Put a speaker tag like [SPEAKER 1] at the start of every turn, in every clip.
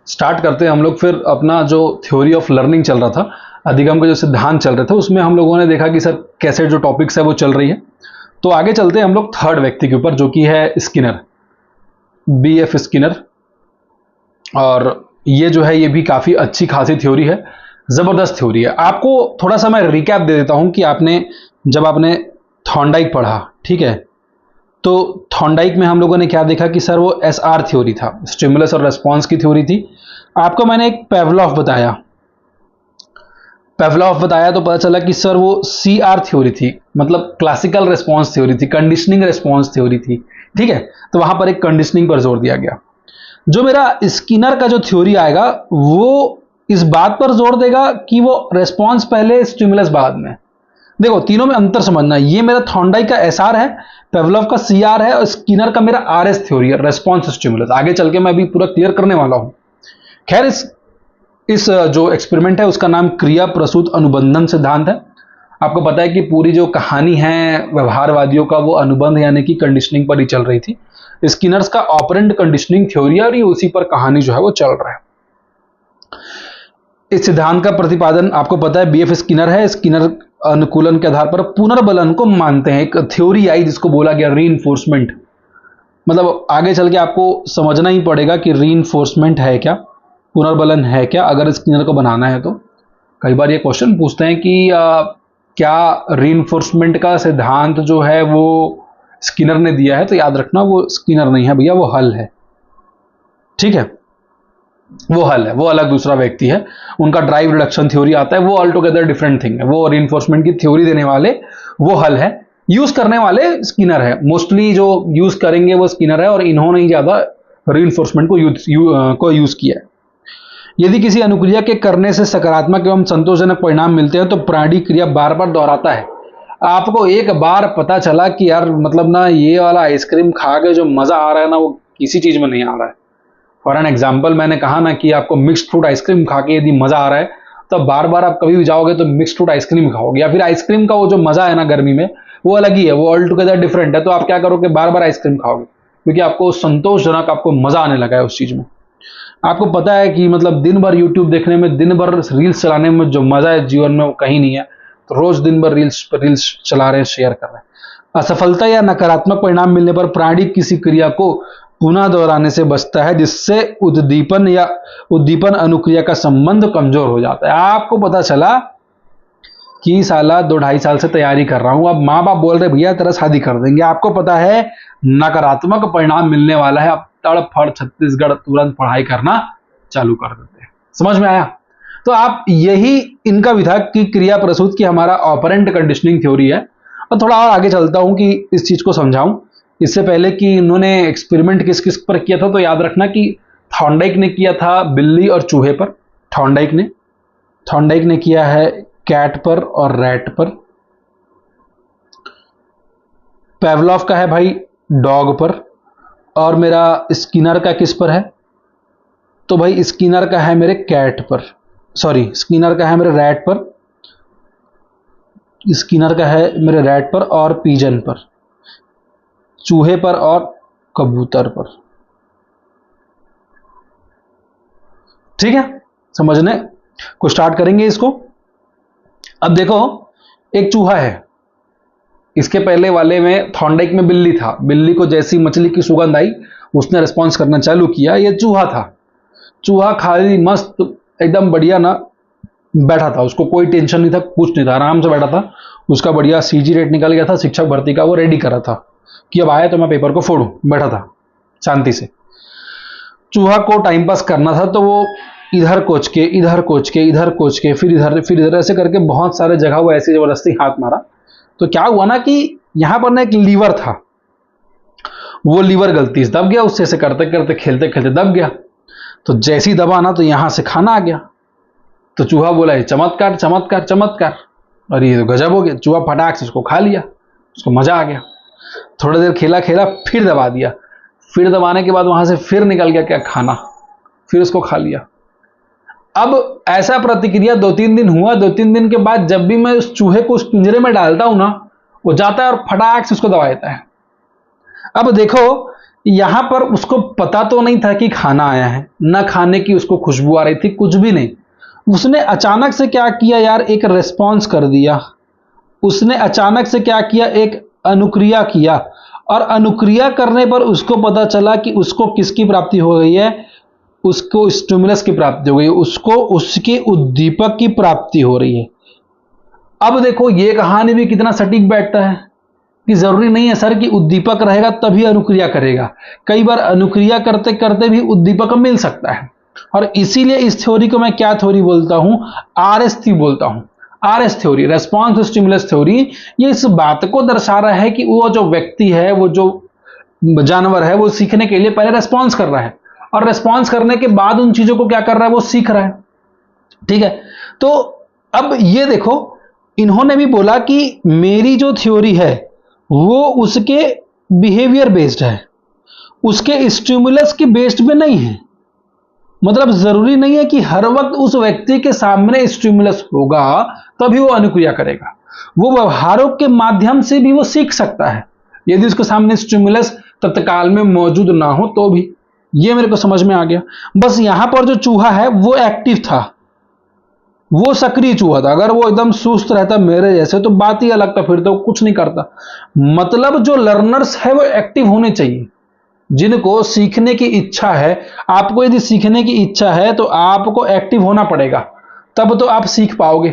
[SPEAKER 1] Start करते हैं हम लोग फिर अपना जो थ्योरी ऑफ लर्निंग चल रहा था, अधिगम का जो सिद्धांत चल रहे थे, उसमें हम लोगों ने देखा कि सर कैसे जो टॉपिक्स है वो चल रही है। तो आगे चलते हैं हम लोग थर्ड व्यक्ति के ऊपर, जो कि है स्किनर, BF स्किनर। और ये जो है ये भी काफी अच्छी खासी थ्योरी है, जबरदस्त थ्योरी है। आपको थोड़ा सा मैं रिकैप दे देता हूं कि जब आपने थॉर्नडाइक पढ़ा, ठीक है, तो थॉर्नडाइक में हम लोगों ने क्या देखा कि सर वो SR थ्योरी था, स्टिमुलस और रेस्पॉन्स की थ्योरी थी। आपको मैंने एक पेवलॉफ बताया, तो पता चला कि सर वो CR थ्योरी थी, मतलब क्लासिकल रेस्पॉन्स थ्योरी थी, कंडीशनिंग रेस्पॉन्स थ्योरी थी, ठीक है। तो वहां पर एक कंडीशनिंग पर जोर दिया गया। जो मेरा स्किनर का जो थ्योरी आएगा वो इस बात पर जोर देगा कि वो रेस्पॉन्स पहले, स्टिमुलस बाद में। देखो तीनों में अंतर समझना, ये मेरा थॉर्नडाइक का SR है, पेवलोव का CR है, और स्किनर का मेरा RS थ्योरी है, रेस्पॉन्स स्टिमुलस। आगे चल के मैं अभी पूरा क्लियर करने वाला हूं। खैर इस जो एक्सपेरिमेंट है उसका नाम क्रिया प्रसूत अनुबंधन सिद्धांत है। आपको पता है कि पूरी जो कहानी है व्यवहारवादियों का वो अनुबंध यानी कि कंडीशनिंग पर ही चल रही थी। स्किनर्स का ऑपरेंट कंडीशनिंग थ्योरी, और ये उसी पर कहानी जो है वो चल रहा है। इस सिद्धांत का प्रतिपादन आपको पता है BF स्किनर है। स्किनर अनुकूलन के आधार पर पुनर्बलन को मानते हैं। एक थ्योरी आई जिसको बोला गया रीइंफोर्समेंट। मतलब आगे चल के आपको समझना ही पड़ेगा कि रीइंफोर्समेंट है क्या, पुनर्बलन है क्या, अगर स्किनर को बनाना है तो। कई बार ये क्वेश्चन पूछते हैं कि क्या रीइंफोर्समेंट का सिद्धांत जो है वो स्किनर ने दिया है, तो याद रखना वो स्किनर नहीं है भैया, वो हल है, ठीक है, वो हल है, वो अलग दूसरा व्यक्ति है। उनका ड्राइव रिडक्शन थ्योरी आता है, वो ऑल टुगेदर डिफरेंट थिंग है। वो रीइंफोर्समेंट की थ्योरी देने वाले वो हल है, यूज करने वाले स्किनर है। मोस्टली जो यूज करेंगे वो स्किनर है, और इन्होंने ही ज्यादा रीइंफोर्समेंट को यूज किया है। यदि किसी अनुक्रिया के करने से सकारात्मक एवं संतोषजनक परिणाम मिलते हैं तो प्राणी क्रिया बार बार दोहराता है। आपको एक बार पता चला कि यार मतलब ना ये वाला आइसक्रीम खा के जो मजा आ रहा है ना वो किसी चीज में नहीं आ रहा है। फॉर एन एग्जाम्पल मैंने कहा ना कि आपको मिक्स्ड फ्रूट आइसक्रीम खा के यदि मजा आ रहा है तो बार बार आप कभी भी जाओगे तो मिक्स्ड फ्रूट आइसक्रीम खाओगे, या फिर आइसक्रीम का वो जो मजा है ना गर्मी में वो अलग ही है, वो ऑल टुगेदर डिफरेंट है। तो आप क्या करोगे, बार बार आइसक्रीम खाओगे क्योंकि आपको संतोषजनक, आपको मजा आने लगा है उस चीज में। आपको पता है कि मतलब दिन भर यूट्यूब देखने में, दिन भर रील्स चलाने में जो मजा है जीवन में वो कहीं नहीं है। तो रोज दिन भर रील्स पर रील्स चला रहे हैं, शेयर कर रहे हैं। असफलता या नकारात्मक परिणाम मिलने पर प्राणी किसी क्रिया को पुनः दोहराने से बचता है, जिससे उद्दीपन अनुक्रिया का संबंध कमजोर हो जाता है। आपको पता चला कि साला 2-2.5 साल से तैयारी कर रहा हूं, अब माँ बाप बोल रहे भैया तेरा शादी कर देंगे, आपको पता है नकारात्मक परिणाम मिलने वाला है, अब तड़फड़ छत्तीसगढ़ तुरंत पढ़ाई करना चालू कर देते हैं। समझ में आया? तो आप यही इनका विधायक की क्रिया प्रसूत की हमारा ऑपरेंट कंडीशनिंग थ्योरी है। और थोड़ा और आगे चलता हूं कि इस चीज को समझाऊं, इससे पहले कि इन्होंने एक्सपेरिमेंट किस किस पर किया था, तो याद रखना कि थॉर्नडाइक ने किया था बिल्ली और चूहे पर, थॉर्नडाइक ने किया है कैट पर और रैट पर। पेवलॉफ का है भाई डॉग पर, और मेरा स्किनर का किस पर है, तो भाई स्किनर का है मेरे कैट पर, सॉरी स्किनर का है मेरे रैट पर, स्किनर का है मेरे रैट पर और पीजन पर, चूहे पर और कबूतर पर। ठीक है, समझने को स्टार्ट करेंगे इसको। अब देखो एक चूहा है, इसके पहले वाले में थॉर्नडाइक में बिल्ली था, बिल्ली को जैसी मछली की सुगंध आई उसने रिस्पॉन्स करना चालू किया। ये चूहा था, चूहा खाली मस्त एकदम बढ़िया ना बैठा था, उसको कोई टेंशन नहीं था, कुछ नहीं था, आराम से बैठा था। उसका बढ़िया CG रेट निकल गया था, शिक्षक भर्ती का वो रेडी कर रहा था कि अब आए तो मैं पेपर को फोड़ूं, बैठा था शांति से। चूहा को टाइम पास करना था तो वो इधर कोच के इधर कोच के इधर कोच के फिर इधर ऐसे करके बहुत सारे जगह वो ऐसी जबरदस्ती हाथ मारा। तो क्या हुआ ना कि यहां पर ना एक लीवर था, वो लीवर गलती से दब गया, उससे ऐसे करते करते खेलते खेलते दब गया। तो जैसी दबा ना तो यहां से खाना आ गया। तो चूहा बोला ये चमत्कार चमत्कार चमत्कार, और ये तो गजब हो गया। चूहा फटाक से उसको खा लिया, उसको मजा आ गया। थोड़ी देर खेला खेला फिर दबा दिया, फिर दबाने के बाद वहां से फिर निकल गया क्या खाना, फिर उसको खा लिया। अब ऐसा प्रतिक्रिया 2-3 दिन हुआ। 2-3 दिन के बाद जब भी मैं उस चूहे को उस पिंजरे में डालता हूं ना, वो जाता है और फटाक से उसको दबा देता है। अब देखो यहां पर उसको पता तो नहीं था कि खाना आया है, ना खाने की उसको खुशबू आ रही थी, कुछ भी नहीं। उसने अचानक से क्या किया यार, एक रेस्पॉन्स कर दिया। उसने अचानक से क्या किया, एक अनुक्रिया किया, और अनुक्रिया करने पर उसको पता चला कि उसको किसकी प्राप्ति हो गई है, उसको स्टिमुलस की प्राप्ति हो गई, उसको उसके उद्दीपक की प्राप्ति हो रही है। अब देखो ये कहानी भी कितना सटीक बैठता है कि जरूरी नहीं है सर कि उद्दीपक रहेगा तभी अनुक्रिया करेगा, कई बार अनुक्रिया करते करते भी उद्दीपक मिल सकता है। और इसीलिए इस थ्योरी को मैं क्या थ्योरी बोलता हूं, आरएस थ्योरी बोलता हूं। RS theory, response stimulus theory, ये इस बात को दर्शा रहा है कि वो जो व्यक्ति है, वो जो जानवर है, वो सीखने के लिए पहले रेस्पॉन्स कर रहा है, और रेस्पॉन्स करने के बाद उन चीजों को क्या कर रहा है, वो सीख रहा है। ठीक है, तो अब ये देखो, इन्होंने भी बोला कि मेरी जो थ्योरी है वो उसके बिहेवियर बेस्ड है, उसके स्टिमुलस के बेस्ड पे नहीं है। मतलब जरूरी नहीं है कि हर वक्त उस व्यक्ति के सामने स्टिमुलस होगा तभी वो अनुक्रिया करेगा, वो व्यवहारों के माध्यम से भी वो सीख सकता है, यदि उसके सामने स्टिमुलस तत्काल में मौजूद ना हो तो भी। ये मेरे को समझ में आ गया। बस यहां पर जो चूहा है वो एक्टिव था, वो सक्रिय चूहा था। अगर वो एकदम सुस्त रहता मेरे जैसे तो बात ही अलग था, फिर तो कुछ नहीं करता। मतलब जो लर्नर्स है वो एक्टिव होने चाहिए, जिनको सीखने की इच्छा है। आपको यदि सीखने की इच्छा है तो आपको एक्टिव होना पड़ेगा, तब तो आप सीख पाओगे,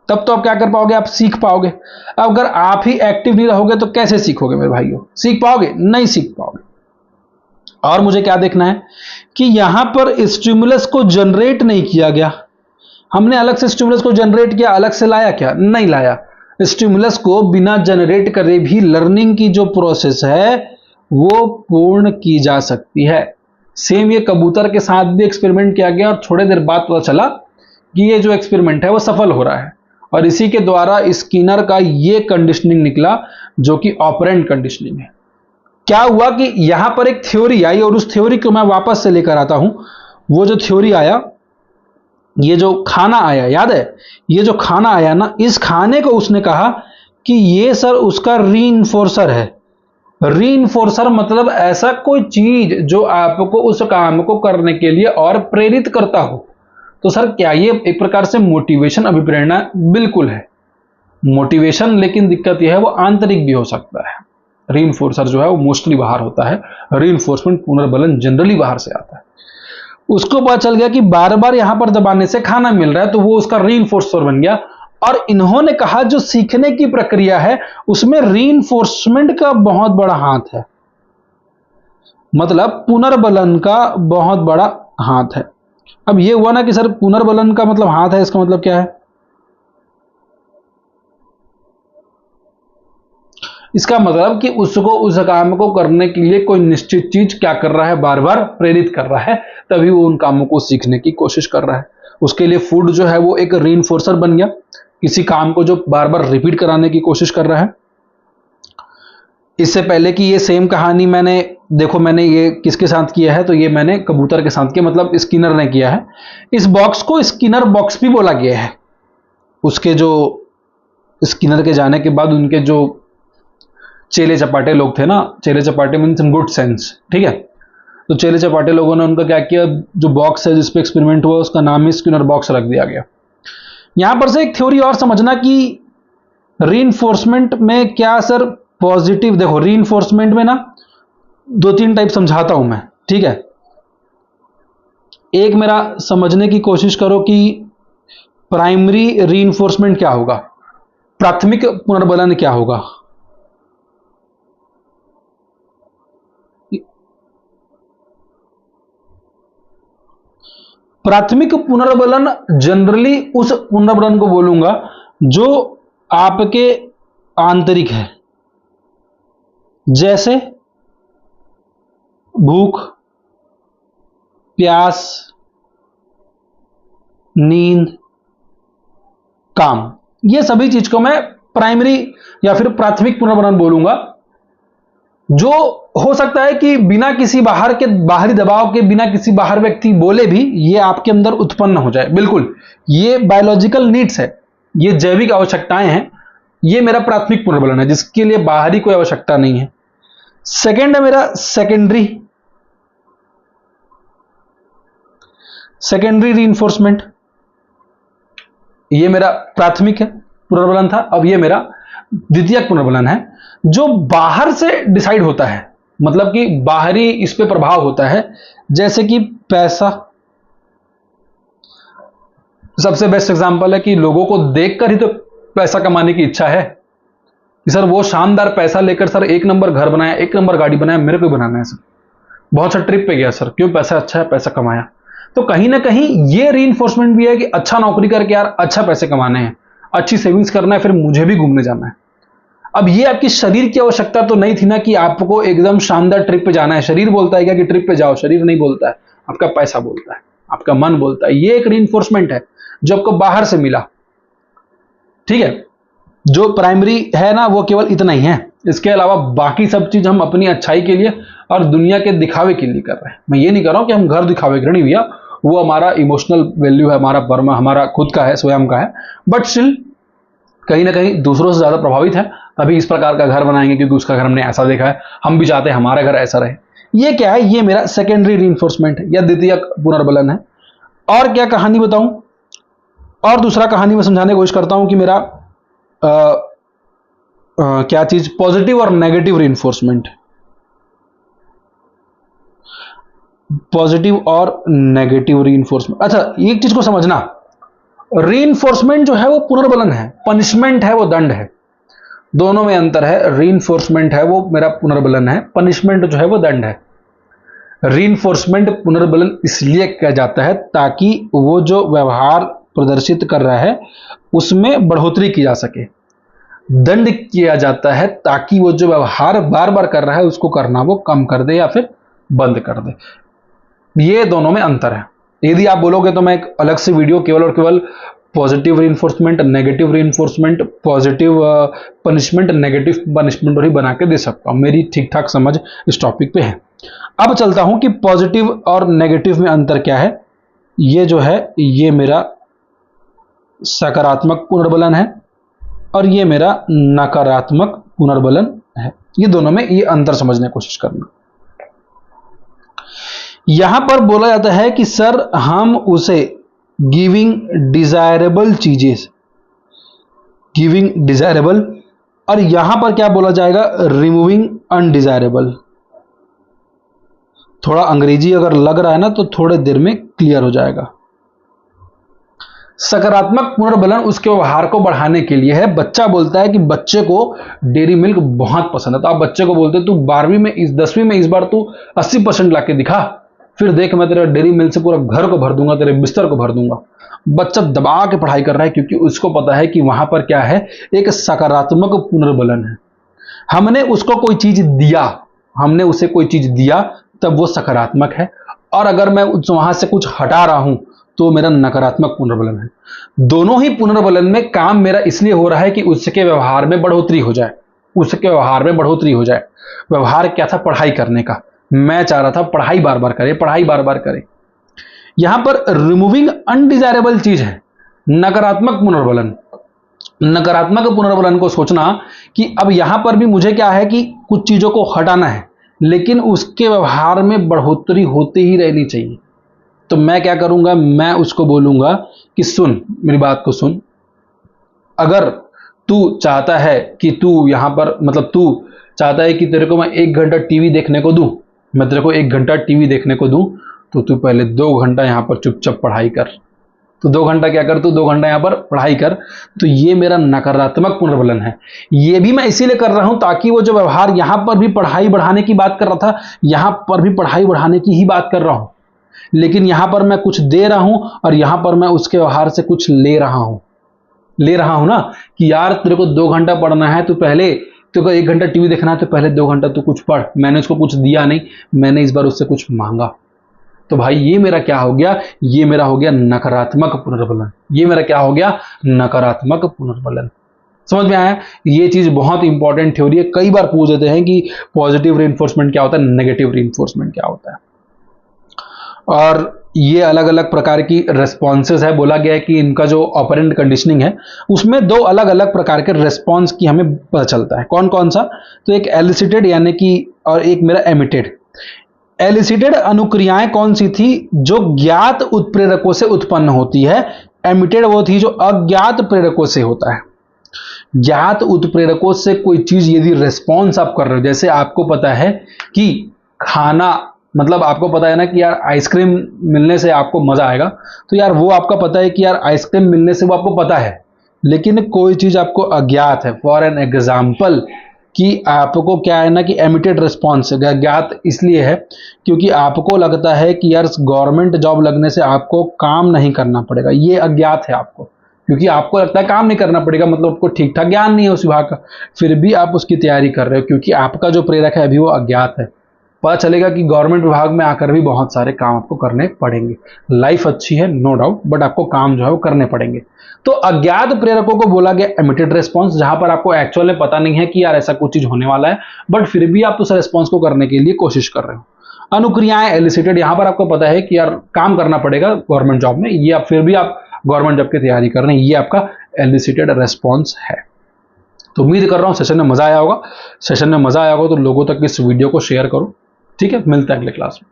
[SPEAKER 1] तब तो आप क्या कर पाओगे, आप सीख पाओगे। अगर आप ही एक्टिव नहीं रहोगे तो कैसे सीखोगे मेरे भाइयों, सीख पाओगे? नहीं सीख पाओगे। और मुझे क्या देखना है कि यहां पर स्टिमुलस को जनरेट नहीं किया गया, हमने अलग से स्टिमुलस को जनरेट किया, अलग से लाया क्या? नहीं लाया। स्टिमुलस को बिना जनरेट करे भी लर्निंग की जो प्रोसेस है वो पूर्ण की जा सकती है। सेम ये कबूतर के साथ भी एक्सपेरिमेंट किया गया और थोड़ी देर बाद पता चला कि ये जो एक्सपेरिमेंट है वो सफल हो रहा है, और इसी के द्वारा स्किनर का ये कंडीशनिंग निकला जो कि ऑपरेंट कंडीशनिंग है। क्या हुआ कि यहां पर एक थ्योरी आई, और उस थ्योरी को मैं वापस से लेकर आता हूं। वो जो थ्योरी आया, ये जो खाना आया, याद है, ये जो खाना आया ना, इस खाने को उसने कहा कि ये सर उसका रीइंफोर्सर है। रीइंफोर्सर मतलब ऐसा कोई चीज जो आपको उस काम को करने के लिए और प्रेरित करता हो। तो सर क्या ये एक प्रकार से मोटिवेशन, अभिप्रेरणा? बिल्कुल है मोटिवेशन, लेकिन दिक्कत यह है वो आंतरिक भी हो सकता है। रीइंफोर्सर जो है वो मोस्टली बाहर होता है, रीइंफोर्समेंट, पुनर्बलन जनरली बाहर से आता है। उसको पता चल गया कि बार बार यहां पर दबाने से खाना मिल रहा है, तो वो उसका रीइंफोर्सर बन गया। और इन्होंने कहा जो सीखने की प्रक्रिया है उसमें रीइंफोर्समेंट का बहुत बड़ा हाथ है, मतलब पुनर्बलन का बहुत बड़ा हाथ है। अब ये हुआ ना कि सर पुनर्बलन का मतलब हाथ है, इसका मतलब क्या है? इसका मतलब कि उसको उस काम को करने के लिए कोई निश्चित चीज क्या कर रहा है, बार बार प्रेरित कर रहा है, तभी वो उन कामों को सीखने की कोशिश कर रहा है। उसके लिए फूड जो है वो एक रीइंफोर्सर बन गया, किसी काम को जो बार बार रिपीट कराने की कोशिश कर रहा है। इससे पहले कि ये सेम कहानी मैंने ये किसके साथ किया है, तो ये मैंने कबूतर के साथ किया, मतलब स्किनर ने किया है। इस बॉक्स को स्किनर बॉक्स भी बोला गया है। उसके जो स्किनर के जाने के बाद उनके जो चेले चपाटे लोग थे ना, चेले चपाटे मीन्स इन गुड सेंस, ठीक है, तो चेले चपाटे लोगों ने उनका क्या किया, जो बॉक्स है जिसपे एक्सपेरिमेंट हुआ उसका नाम ही स्किनर बॉक्स रख दिया गया। यहां पर से एक थ्योरी और समझना कि रीइंफोर्समेंट में क्या सर पॉजिटिव, देखो रीइंफोर्समेंट में ना 2-3 टाइप समझाता हूं मैं, ठीक है। एक मेरा समझने की कोशिश करो कि प्राइमरी रीइंफोर्समेंट क्या होगा, प्राथमिक पुनर्बलन क्या होगा। प्राथमिक पुनर्बलन जनरली उस पुनर्बलन को बोलूंगा जो आपके आंतरिक है, जैसे भूख, प्यास, नींद, काम, ये सभी चीज को मैं प्राइमरी या फिर प्राथमिक पुनर्बलन बोलूंगा, जो हो सकता है कि बिना किसी बाहरी दबाव के, बिना किसी बाहर व्यक्ति बोले भी ये आपके अंदर उत्पन्न हो जाए। बिल्कुल, ये बायोलॉजिकल नीड्स है, ये जैविक आवश्यकताएं हैं। ये मेरा प्राथमिक पुनर्बलन है जिसके लिए बाहरी कोई आवश्यकता नहीं है। सेकेंड है मेरा सेकेंडरी रीइंफोर्समेंट। ये मेरा प्राथमिक है पुनर्बलन था, अब ये मेरा द्वितीयक पुनर्बलन है, जो बाहर से डिसाइड होता है, मतलब कि बाहरी इस पे प्रभाव होता है, जैसे कि पैसा। सबसे बेस्ट एग्जांपल है कि लोगों को देखकर ही तो पैसा कमाने की इच्छा है कि सर वो शानदार पैसा लेकर सर 1 नंबर घर बनाया, 1 नंबर गाड़ी बनाया, मेरे को बनाना है सर, बहुत सा ट्रिप पे गया सर, क्यों, पैसा अच्छा है, पैसा कमाया। तो कहीं ना कहीं ये रीइंफोर्समेंट भी है कि अच्छा नौकरी करके यार अच्छा पैसे कमाने हैं, अच्छी सेविंग्स करना है, फिर मुझे भी घूमने जाना है। अब ये आपकी शरीर की आवश्यकता तो नहीं थी ना कि आपको एकदम शानदार ट्रिप पे जाना है। शरीर बोलता है क्या कि ट्रिप पे जाओ, शरीर नहीं बोलता है, आपका पैसा बोलता है, आपका मन बोलता है। ये एक रीइंफोर्समेंट है जो आपको बाहर से मिला, ठीक है। जो प्राइमरी है ना वो केवल इतना ही है, इसके अलावा बाकी सब चीज हम अपनी अच्छाई के लिए और दुनिया के दिखावे के लिए कर रहे हैं। मैं ये नहीं कर रहा हूं कि हम घर दिखावे के लिए, नहीं भैया, वो हमारा इमोशनल वैल्यू है, हमारा वर्मा हमारा खुद का है, स्वयं का है, बट स्टिल कहीं ना कहीं दूसरों से ज्यादा प्रभावित है, तभी इस प्रकार का घर बनाएंगे क्योंकि उसका घर हमने ऐसा देखा है, हम भी चाहते हैं हमारा घर ऐसा रहे। ये क्या है, ये मेरा सेकेंडरी रीइंफोर्समेंट है या द्वितीयक पुनर्बलन है। और क्या कहानी बताऊं, और दूसरा कहानी में समझाने की कोशिश करता हूं कि मेरा क्या चीज पॉजिटिव और नेगेटिव रीइंफोर्समेंट, पॉजिटिव और नेगेटिव रीइंफोर्समेंट। अच्छा, एक चीज को समझना, रीइंफोर्समेंट जो है वो पुनर्बलन है, पनिशमेंट है वो दंड है, दोनों में अंतर है। रीइंफोर्समेंट है वो मेरा पुनर्बलन है, पनिशमेंट जो है वो दंड है। रीइंफोर्समेंट पुनर्बलन इसलिए किया जाता है ताकि वो जो व्यवहार प्रदर्शित कर रहा है उसमें बढ़ोतरी की जा सके। दंड किया जाता है ताकि वो जो व्यवहार बार बार कर रहा है उसको करना वो कम कर दे या फिर बंद कर दे। ये दोनों में अंतर है। यदि आप बोलोगे तो मैं एक अलग से वीडियो केवल और केवल positive reinforcement, negative reinforcement, positive punishment, negative punishment और ही बना के दे सकता हूं। मेरी ठीक ठाक समझ इस टॉपिक पे है। अब चलता हूं कि पॉजिटिव और नेगेटिव में अंतर क्या है। ये जो है ये मेरा सकारात्मक पुनर्बलन है और ये मेरा नकारात्मक पुनर्बलन है। ये दोनों में ये अंतर समझने की कोशिश करना। यहां पर बोला जाता है कि सर हम उसे गिविंग डिजायरेबल चीजें, गिविंग डिजायरेबल, और यहां पर क्या बोला जाएगा, रिमूविंग अनडिजायरेबल। थोड़ा अंग्रेजी अगर लग रहा है ना तो थोड़े देर में क्लियर हो जाएगा। सकारात्मक पुनर्बलन उसके व्यवहार को बढ़ाने के लिए है। बच्चा बोलता है कि बच्चे को डेयरी मिल्क बहुत पसंद है, तो आप बच्चे को बोलते तू 12वीं में 10वीं में इस बार तू 80% लाके दिखा, फिर देख मैं तेरा डेयरी मिल्क से पूरा घर को भर दूंगा, तेरे बिस्तर को भर दूंगा। बच्चा दबा के पढ़ाई कर रहा है क्योंकि उसको पता है कि वहां पर क्या है, एक सकारात्मक पुनर्बलन है। हमने उसको कोई चीज दिया, हमने उसे कोई चीज दिया तब वो सकारात्मक है, और अगर मैं वहां से कुछ हटा रहा हूं तो मेरा नकारात्मक पुनर्बलन है। दोनों ही पुनर्बलन में काम मेरा इसलिए हो रहा है कि उसके व्यवहार में बढ़ोतरी हो जाए, उसके व्यवहार में बढ़ोतरी हो जाए। व्यवहार क्या था, पढ़ाई करने का। मैं चाह रहा था पढ़ाई बार बार करे, पढ़ाई बार बार करे। यहां पर रिमूविंग अनडिजायरेबल चीज है नकारात्मक पुनर्बलन। नकारात्मक पुनर्बलन को सोचना कि अब यहां पर भी मुझे क्या है कि कुछ चीजों को हटाना है, लेकिन उसके व्यवहार में बढ़ोतरी होती ही रहनी चाहिए। तो मैं क्या करूंगा, मैं उसको बोलूंगा कि सुन, मेरी बात को सुन, अगर तू चाहता है कि तू यहां पर, मतलब तू चाहता है कि तेरे को मैं 1 घंटा टीवी देखने को दूं, मैं तेरे को 1 घंटा टीवी देखने को दूं, तो तू पहले 2 घंटा यहां पर चुपचाप पढ़ाई कर। तो 2 घंटा क्या कर, तू 2 घंटा यहां पर पढ़ाई कर। तो ये मेरा नकारात्मक पुनर्बलन है। ये भी मैं इसीलिए कर रहा हूं ताकि वो जो व्यवहार यहां पर भी पढ़ाई बढ़ाने की बात कर रहा था, यहां पर भी पढ़ाई बढ़ाने की ही बात कर रहा हूं, लेकिन यहां पर मैं कुछ दे रहा हूं और यहां पर मैं उसके व्यवहार से कुछ ले रहा हूं ना, कि यार तेरे को 2 घंटा पढ़ना है, तो पहले तेरे को 1 घंटा टीवी देखना है, तो पहले 2 घंटा तू कुछ पढ़। मैंने उसको कुछ दिया नहीं, मैंने इस बार उससे कुछ मांगा। तो भाई ये मेरा क्या हो गया, ये मेरा हो गया नकारात्मक पुनर्बलन। ये मेरा क्या हो गया, नकारात्मक पुनर्बलन। समझ में आया? ये चीज बहुत इंपॉर्टेंट थ्योरी है। कई बार पूछ देते हैं कि पॉजिटिव रीइंफोर्समेंट क्या होता है, नेगेटिव रीइंफोर्समेंट क्या होता है। और ये अलग अलग प्रकार की रेस्पॉन्सेज है। बोला गया है कि इनका जो ऑपरेंट कंडीशनिंग है उसमें दो अलग अलग प्रकार के रेस्पॉन्स की हमें पता चलता है। कौन कौन सा? तो एक एलिसिटेड यानी कि, और एक मेरा एमिटेड। एलिसिटेड अनुक्रियाएं कौन सी थी? जो ज्ञात उत्प्रेरकों से उत्पन्न होती है। एमिटेड वो थी जो अज्ञात प्रेरकों से होता है। ज्ञात उत्प्रेरकों से कोई चीज यदि रेस्पॉन्स आप कर रहे हो, जैसे आपको पता है कि खाना, मतलब आपको पता है ना कि यार आइसक्रीम मिलने से आपको मजा आएगा, तो यार वो आपका पता है कि यार आइसक्रीम मिलने से वो आपको पता है, लेकिन कोई चीज आपको अज्ञात है। फॉर एन एग्जाम्पल, कि आपको क्या है ना कि एमिटेड रिस्पॉन्स ज्ञात इसलिए है क्योंकि आपको लगता है कि यार गवर्नमेंट जॉब लगने से आपको काम नहीं करना पड़ेगा, ये अज्ञात है आपको, क्योंकि आपको लगता है काम नहीं करना पड़ेगा, मतलब आपको ठीक ठाक ज्ञान नहीं है उस विभाग का, फिर भी आप उसकी तैयारी कर रहे हो क्योंकि आपका जो प्रेरक है अभी वो अज्ञात है। पता चलेगा कि गवर्नमेंट विभाग में आकर भी बहुत सारे काम आपको करने पड़ेंगे। लाइफ अच्छी है नो डाउट, बट आपको काम जो है वो करने पड़ेंगे। तो अज्ञात प्रेरकों को बोला गया एमिटेड रेस्पॉन्स, जहां पर आपको एक्चुअल में पता नहीं है कि यार ऐसा कुछ चीज होने वाला है, बट फिर भी आप उस रेस्पॉन्स को करने के लिए कोशिश कर रहे हो। अनुक्रियाएं एलिसिटेड, यहां पर आपको पता है कि यार काम करना पड़ेगा गवर्नमेंट जॉब में, ये आप फिर भी आप गवर्नमेंट जॉब की तैयारी कर रहे हैं, ये आपका एलिसिटेड रेस्पॉन्स है। तो उम्मीद कर रहा हूं सेशन में मजा आया होगा। सेशन में मजा आया होगा तो लोगों तक इस वीडियो को शेयर करो। ठीक है, मिलते हैं अगले क्लास में।